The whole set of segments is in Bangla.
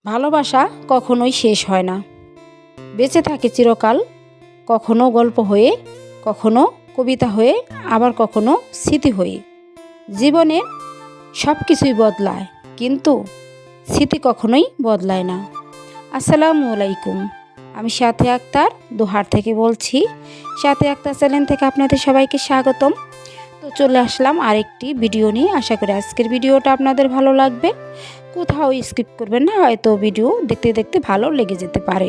ভালোবাসা কখনোই শেষ হয় না, বেঁচে থাকে চিরকাল, কখনো গল্প হয়ে, কখনো কবিতা হয়ে, আবার কখনো স্মৃতি হয়ে। জীবনে সব কিছুই বদলায়, কিন্তু স্মৃতি কখনোই বদলায় না। আসসালামু আলাইকুম, আমি সাথী আক্তার দোহার থেকে বলছি। সাথী আক্তার চ্যানেল থেকে আপনাদের সবাইকে স্বাগতম। তো চলে আসলাম আরেকটি ভিডিও নিয়ে। আশা করি আজকের ভিডিওটা আপনাদের ভালো লাগবে। কোথাও স্কিপ করবেন না, হয়তো ভিডিও দেখতে দেখতে ভালো লেগে যেতে পারে।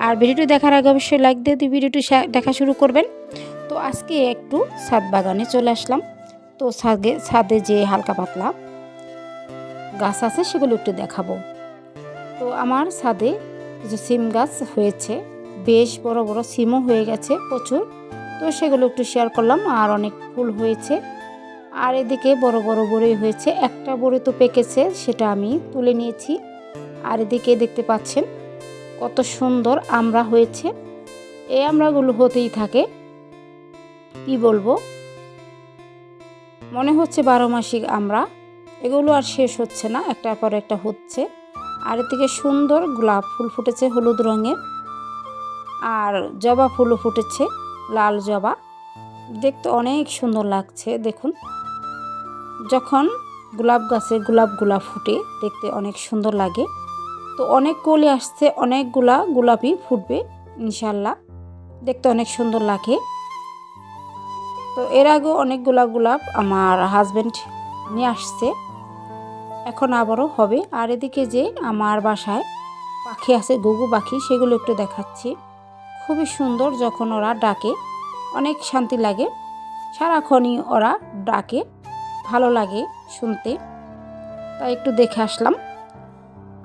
আর ভিডিওটি দেখার আগে অবশ্যই লাইক দিয়ে ভিডিওটি দেখা শুরু করবেন। তো আজকে একটু ছাদ বাগানে চলে আসলাম। তো ছাদে যে হালকা পাতলা গাছ আছে সেগুলো একটু দেখাবো। তো আমার ছাদে কিছু সিম গাছ হয়েছে, বেশ বড় বড় সিমও হয়ে গেছে প্রচুর। তো সেগুলো একটু শেয়ার করলাম। আর অনেক ফুল হয়েছে, আর এদিকে বড় বড় বড়ি হয়েছে। একটা বড়ি তো পেকেছে, সেটা আমি তুলে নিয়েছি। আর এদিকে দেখতে পাচ্ছেন কত সুন্দর আমড়া হয়েছে। এই আমড়াগুলো হতেই থাকে, কি বলবো, মনে হচ্ছে 12 মাসিক আমড়া। এগুলো আর শেষ হচ্ছে না, একটার পর একটা হচ্ছে। আর এদিকে সুন্দর গোলাপ ফুল ফুটেছে হলুদ রঙের, আর জবা ফুলও ফুটেছে, লাল জবা। দেখতে অনেক সুন্দর লাগছে। দেখুন, যখন গোলাপ গাছে গোলাপগুলা ফুটে দেখতে অনেক সুন্দর লাগে। তো অনেক কলি আসছে, অনেকগুলা গোলাপই ফুটবে ইনশাল্লাহ, দেখতে অনেক সুন্দর লাগে। তো এর আগেও অনেকগুলা গোলাপ আমার হাজব্যান্ড নিয়ে আসছে, এখন আবারও হবে। আর এদিকে যে আমার বাসায় পাখি আছে, ঘুঘু পাখি, সেগুলো একটু দেখাচ্ছি। খুবই সুন্দর, যখন ওরা ডাকে অনেক শান্তি লাগে। সারাক্ষণই ওরা ডাকে, ভালো লাগে শুনতে। তাই একটু দেখে আসলাম।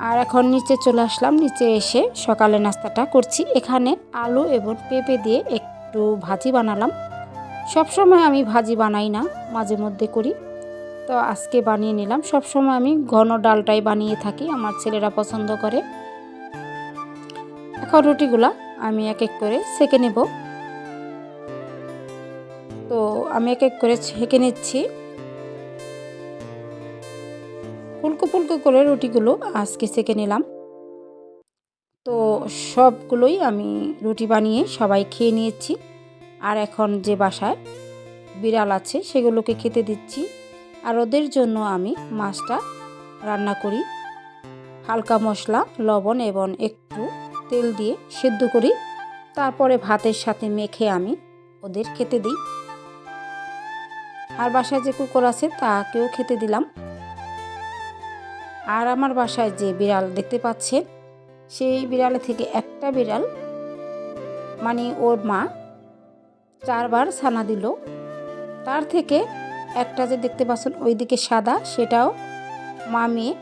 আর এখন নিচে চলে আসলাম। নিচে এসে সকালে নাস্তাটা করছি। এখানে আলু এবং পেঁপে দিয়ে একটু ভাজি বানালাম। সবসময় আমি ভাজি বানাই না, মাঝে মধ্যে করি। তো আজকে বানিয়ে নিলাম। সবসময় আমি ঘন ডালটাই বানিয়ে থাকি, আমার ছেলেরা পছন্দ করে। এখন রুটিগুলা আমি এক এক করে সেঁকে নেব। তো আমি এক এক করে ছেঁকে নিচ্ছি। ফুলকো ফুলকো করে রুটিগুলো আজকে সেঁকে নিলাম। তো সবগুলোই আমি রুটি বানিয়ে সবাই খেয়ে নিয়েছি। আর এখন যে বাসায় বিড়াল আছে সেগুলোকে খেতে দিচ্ছি। আর ওদের জন্য আমি মাছটা রান্না করি, হালকা মশলা, লবণ এবং একটু তেল দিয়ে সেদ্ধ করি। তারপরে ভাতের সাথে মেখে আমি ওদের খেতে দিই। আর বাসায় যে কুকুর আছে তাকেও খেতে দিলাম। আর আমার বাসায় যে বিড়াল দেখতে পাচ্ছেন, সেই বিড়ালে থেকে একটা বিড়াল, মানে ওর মা 4 বার ছানা দিল। তার থেকে একটা যে দেখতে পাচ্ছেন ওইদিকে সাদা, সেটাও মা মেয়ে।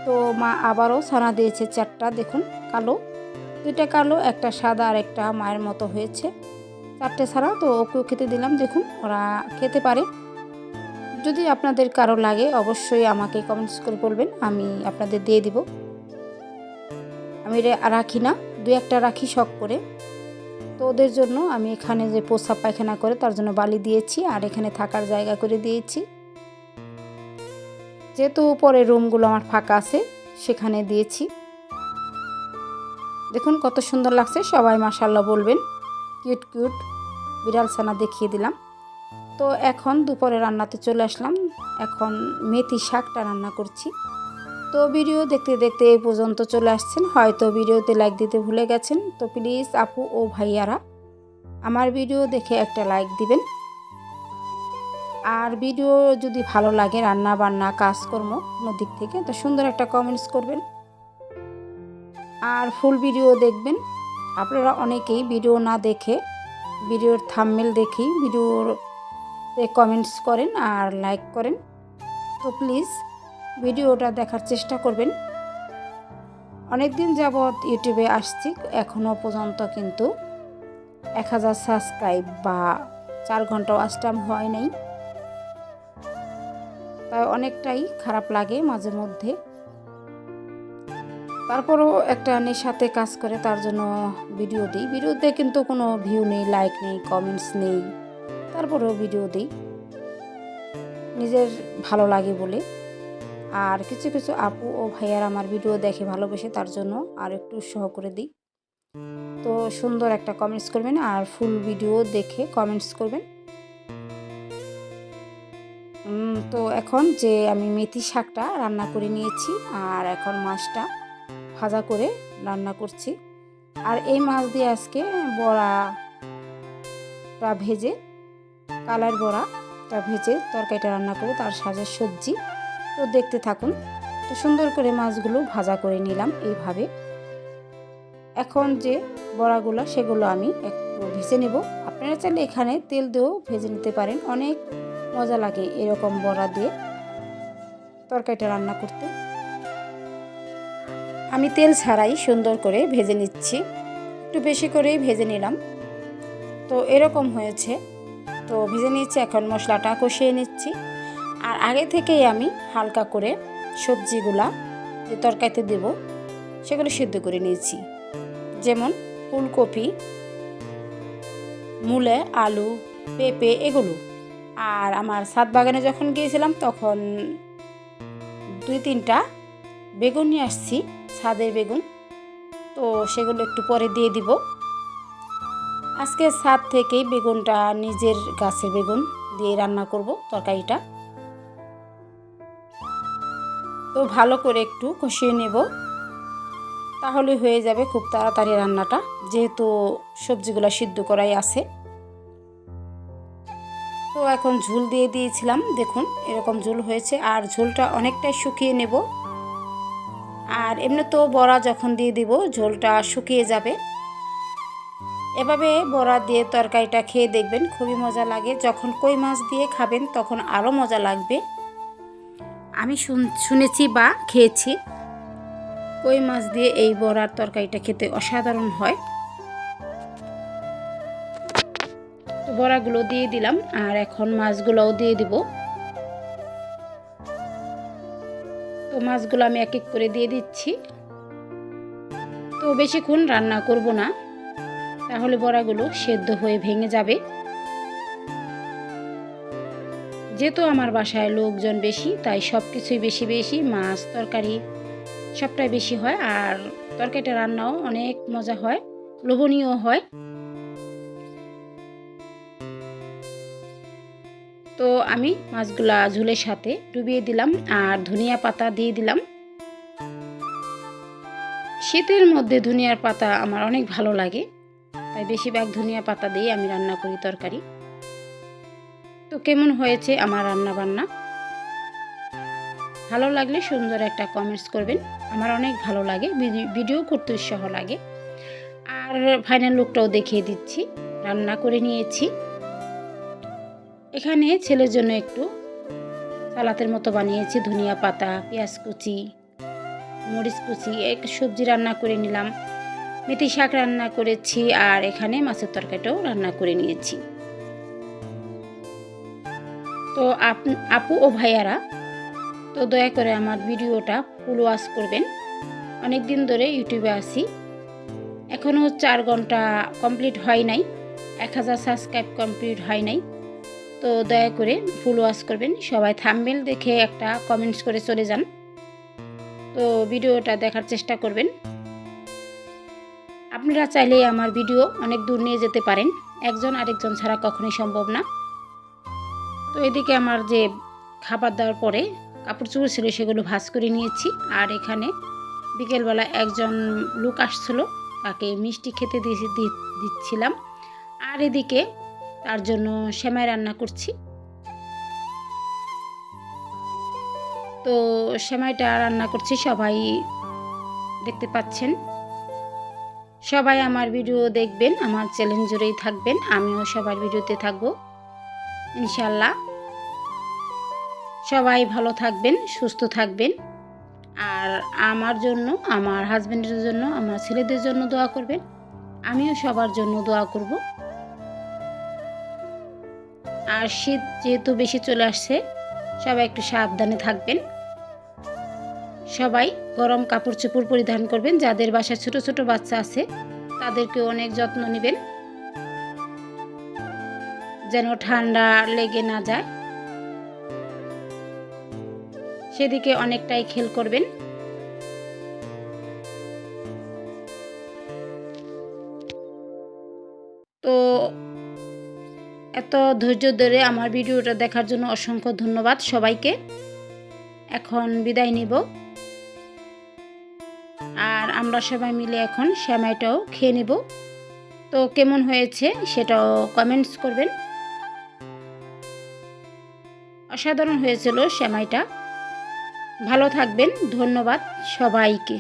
তো মা আবারও ছানা দিয়েছে 4টা। দেখুন, কালো, 2টা কালো, একটা সাদা, আর একটা মায়ের মতো হয়েছে। 4টে ছাড়া। তো ওকেও খেতে দিলাম। দেখুন, ওরা খেতে পারে। যদি আপনাদের কারো লাগে অবশ্যই আমাকে কমেন্টস করে বলবেন, আমি আপনাদের দিয়ে দিব। আমি রাখি না, 2-1টা রাখি শখ করে। তো ওদের জন্য আমি এখানে যে প্রস্রাব পায়খানা করে তার জন্য বালি দিয়েছি, আর এখানে থাকার জায়গা করে দিয়েছি। যেহেতু উপরে রুমগুলো আমার ফাঁকা আছে, সেখানে দিয়েছি। দেখুন কত সুন্দর লাগছে, সবাই মাশাআল্লাহ বলবেন। কিউট কিউট বিড়াল ছানা দেখিয়ে দিলাম। তো এখন দুপুরে রান্নাতে চলে আসলাম। এখন মেথি শাকটা রান্না করছি। তো ভিডিও দেখতে দেখতে এই পর্যন্ত চলে আসছেন, হয়তো ভিডিওতে লাইক দিতে ভুলে গেছেন। তো প্লিজ আপু ও ভাইয়ারা আমার ভিডিও দেখে একটা লাইক দিবেন। আর ভিডিও যদি ভালো লাগে, রান্না বান্না কাজকর্ম কোনো দিক থেকে, তো সুন্দর একটা কমেন্টস করবেন। আর ফুল ভিডিও দেখবেন। আপনারা অনেকেই ভিডিও না দেখে ভিডিওর থাম্বনেল দেখেই ভিডিওতে কমেন্টস করেন আর লাইক করেন। তো প্লিজ ভিডিওটা দেখার চেষ্টা করবেন। অনেক দিন যাবৎ ইউটিউবে আসছি, এখনও পর্যন্ত কিন্তু 1000 সাবস্ক্রাইব বা 4 ঘন্টা ওয়াচ টাইম হয় নাই। তাই অনেকটাই খারাপ লাগে মাঝে মধ্যে। তারপরও একটা নেশাতে কাজ করে, তার জন্য ভিডিও দিই। ভিডিওতে কিন্তু কোনো ভিউ নেই, লাইক নেই, কমেন্টস নেই, তারপরেও ভিডিও দিই নিজের ভালো লাগে বলে। আর কিছু কিছু আপু ও ভাইয়ার আমার ভিডিও দেখে ভালোবেসে, তার জন্য আর একটু উৎসাহ করে দিই। তো সুন্দর একটা কমেন্টস করবেন আর ফুল ভিডিও দেখে কমেন্টস করবেন। তো এখন যে আমি মেথি শাকটা রান্না করে নিয়েছি, আর এখন মাছটা ভাজা করে রান্না করছি। আর এই মাছ দিয়ে আজকে বড়াটা ভেজে, কালার বড়াটা ভেজে তরকারিটা রান্না করবো, তার সাথে সবজি। তো দেখতে থাকুন। তো সুন্দর করে মাছগুলো ভাজা করে নিলাম এইভাবে। এখন যে বড়াগুলো সেগুলো আমি একটু ভেজে নেব। আপনারা চাইলে এখানে তেল দিয়েও ভেজে নিতে পারেন, অনেক মজা লাগে এরকম বড়া দিয়ে তরকারিটা রান্না করতে। আমি তেল ছাড়াই সুন্দর করে ভেজে নিচ্ছি, একটু বেশি করেই ভেজে নিলাম। তো এরকম হয়েছে। তো ভেজে নিচ্ছি, এখন মশলাটা কষিয়ে নিচ্ছি। আর আগে থেকেই আমি হালকা করে সবজিগুলা যে তরকারিতে দেব সেগুলো সিদ্ধ করে নিয়েছি, যেমন ফুলকপি, মূলে, আলু, পেঁপে এগুলো। আর আমার ছাদ বাগানে যখন গিয়েছিলাম তখন 2-3টা বেগুন নিয়ে আসছি, ছাদের বেগুন। তো সেগুলো একটু পরে দিয়ে দিব। আজকে ছাদ থেকেই বেগুনটা, নিজের গাছের বেগুন দিয়ে রান্না করব তরকারিটা। তো ভালো করে একটু কষিয়ে নেব, তাহলে হয়ে যাবে খুব তাড়াতাড়ি রান্নাটা, যেহেতু সবজিগুলো সিদ্ধ করাই আছে। তো এখন ঝোল দিয়ে দিয়েছিলাম, দেখুন এরকম ঝোল হয়েছে। আর ঝোলটা অনেকটাই শুকিয়ে নেব। আর এমনি তো বড়া যখন দিয়ে দিব ঝোলটা শুকিয়ে যাবে। এভাবে বড়া দিয়ে তরকারিটা খেয়ে দেখবেন, খুবই মজা লাগে। যখন কই মাছ দিয়ে খাবেন তখন আরও মজা লাগবে। আমি শুনেছি বা খেয়েছি, কই মাছ দিয়ে এই বড়ার তরকারিটা খেতে অসাধারণ হয়। তো বড়াগুলো দিয়ে দিলাম, আর এখন মাছগুলোও দিয়ে দিব। তো মাছগুলো আমি এক এক করে দিয়ে দিচ্ছি। তো বেশিক্ষণ রান্না করব না, তাহলে বড়াগুলো সেদ্ধ হয়ে ভেঙে যাবে। যেহেতু আমার বাসায় লোকজন বেশি, তাই সব কিছুই বেশি বেশি, মাছ তরকারি সবটাই বেশি হয়। আর তরকারিটা রান্নাও অনেক মজা হয়, লোভনীয় হয়। তো আমি মাছগুলা ঝোলের সাথে ডুবিয়ে দিলাম, আর ধনিয়া পাতা দিয়ে দিলাম। শীতের মধ্যে ধনিয়ার পাতা আমার অনেক ভালো লাগে, তাই বেশিরভাগ ধনিয়া পাতা দিয়ে আমি রান্না করি তরকারি। তো কেমন হয়েছে আমার রান্না বান্না, ভালো লাগলে সুন্দর একটা কমেন্টস করবেন। আমার অনেক ভালো লাগে, ভিডিও করতে উৎসাহ লাগে। আর ফাইনাল লুকটাও দেখিয়ে দিচ্ছি। রান্না করে নিয়েছি। এখানে ছেলের জন্য একটু সালাতের মতো বানিয়েছি, ধনিয়া পাতা, পেঁয়াজ কুচি, মরিচ কুচি, এক সবজি রান্না করে নিলাম, মেথি শাক রান্না করেছি, আর এখানে মাছের তরকারিটাও রান্না করে নিয়েছি। তো আপু ও ভাইয়ারা, তো দয়া করে আমার ভিডিওটা ফুল ওয়াচ করবেন। অনেক দিন ধরে ইউটিউবে আসি, এখনও 4 ঘন্টা কমপ্লিট হয় নাই, 1000 সাবস্ক্রাইব কমপ্লিট হয় নাই। তো দয়া করে ফুল ওয়াচ করবেন। সবাই থাম্বনেল দেখে একটা কমেন্টস করে চলে যান। তো ভিডিওটা দেখার চেষ্টা করবেন। আপনারা চাইলে আমার ভিডিও অনেক দূর নিয়ে যেতে পারেন, একজন আরেকজন ছাড়া কখনোই সম্ভব না। তো এদিকে আমার যে খাবার দেওয়ার পরে কাপড় চোপড় ছিল সেগুলো ভাঁজ করে নিয়েছি। আর এখানে বিকেলবেলা একজন লোক আসছিল, তাকে মিষ্টি খেতে দিচ্ছিলাম। আর এদিকে তার জন্য সেমাই রান্না করছি। তো সেমাইটা রান্না করছি, সবাই দেখতে পাচ্ছেন। সবাই আমার ভিডিও দেখবেন, আমার চ্যানেল জুড়েই থাকবেন, আমিও সবার ভিডিওতে থাকবো ইনশাল্লাহ। সবাই ভালো থাকবেন, সুস্থ থাকবেন। আর আমার জন্য, আমার হাজব্যান্ডের জন্য, আমার ছেলেদের জন্য দোয়া করবেন। আমিও সবার জন্য দোয়া করব। আর শীত যেহেতু বেশি চলে আসছে, সবাই একটু সাবধানে থাকবেন। সবাই গরম কাপড় চোপড় পরিধান করবেন। যাদের বাসায় ছোট ছোট বাচ্চা আছে তাদেরকে অনেক যত্ন নেবেন, যেন ঠান্ডা লেগে না যায়। সেদিকে অনেকটাই খেয়াল করবেন। তো এত ধৈর্য ধরে আমার ভিডিওটা দেখার জন্য অসংখ্য ধন্যবাদ সবাইকে। এখন বিদায় নিব, আর আমরা সবাই মিলে এখন সেমাইটাও খেয়ে নিব। তো কেমন হয়েছে সেটাও কমেন্টস করবেন। অসাধারণ হয়েছিল সেমাইটা। ভালো থাকবেন, ধন্যবাদ সবাইকে।